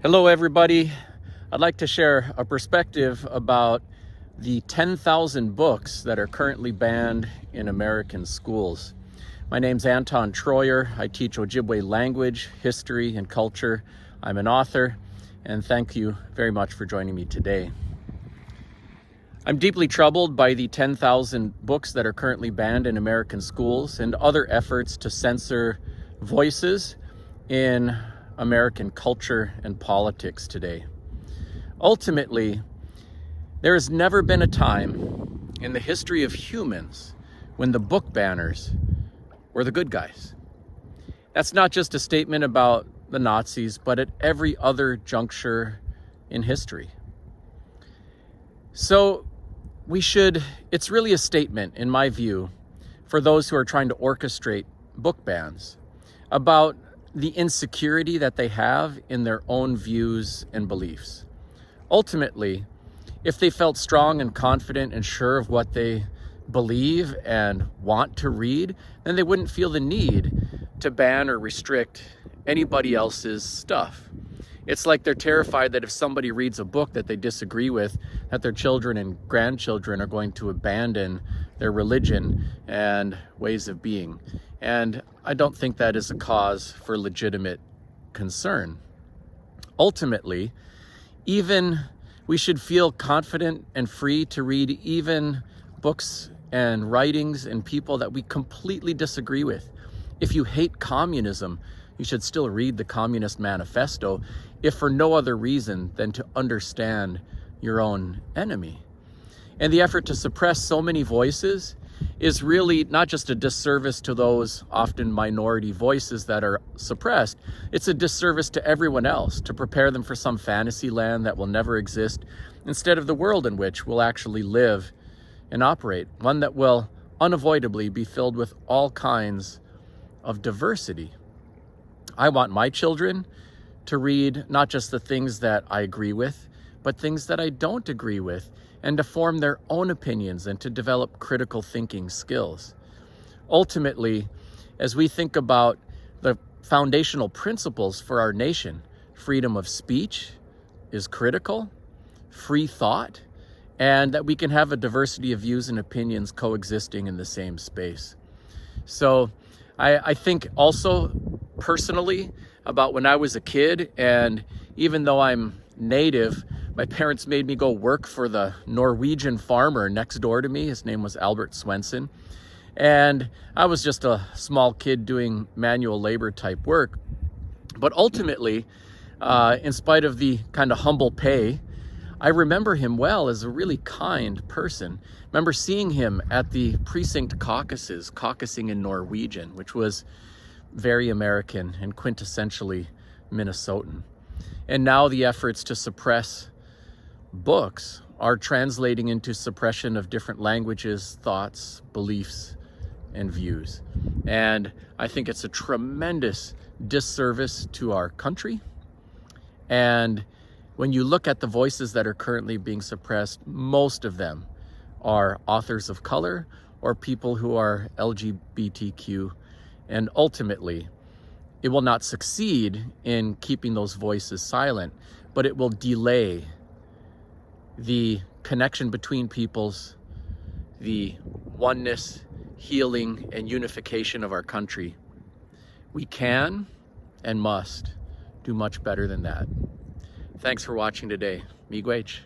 Hello everybody. I'd like to share a perspective about the 10,000 books that are currently banned in American schools. My name's Anton Troyer. I teach Ojibwe language, history, and culture. I'm an author, and thank you very much for joining me today. I'm deeply troubled by the 10,000 books that are currently banned in American schools and other efforts to censor voices in American culture and politics today. Ultimately, there has never been a time in the history of humans when the book banners were the good guys. That's not just a statement about the Nazis, but at every other juncture in history. So it's really a statement, in my view, for those who are trying to orchestrate book bans about the insecurity that they have in their own views and beliefs. Ultimately, if they felt strong and confident and sure of what they believe and want to read, then they wouldn't feel the need to ban or restrict anybody else's stuff. It's like they're terrified that if somebody reads a book that they disagree with, that their children and grandchildren are going to abandon their religion and ways of being. And I don't think that is a cause for legitimate concern. Ultimately, we should feel confident and free to read even books and writings and people that we completely disagree with. If you hate communism, you should still read the Communist Manifesto, if for no other reason than to understand your own enemy. And the effort to suppress so many voices is really not just a disservice to those often minority voices that are suppressed, it's a disservice to everyone else, to prepare them for some fantasy land that will never exist, instead of the world in which we'll actually live and operate, one that will unavoidably be filled with all kinds of diversity. I want my children to read not just the things that I agree with, but things that I don't agree with, and to form their own opinions and to develop critical thinking skills. Ultimately, as we think about the foundational principles for our nation, freedom of speech is critical, free thought, and that we can have a diversity of views and opinions coexisting in the same space. So I think also personally about when I was a kid, and even though I'm native, my parents made me go work for the Norwegian farmer next door to me. His name was Albert Swenson. And I was just a small kid doing manual labor type work. But ultimately, in spite of the kind of humble pay, I remember him well as a really kind person. I remember seeing him at the precinct caucuses, caucusing in Norwegian, which was very American and quintessentially Minnesotan. And now the efforts to suppress books are translating into suppression of different languages, thoughts, beliefs, and views. And I think it's a tremendous disservice to our country. And when you look at the voices that are currently being suppressed, most of them are authors of color or people who are LGBTQ. And ultimately, it will not succeed in keeping those voices silent, but it will delay the connection between peoples, the oneness, healing, and unification of our country. We can and must do much better than that. Thanks for watching today. Miigwech.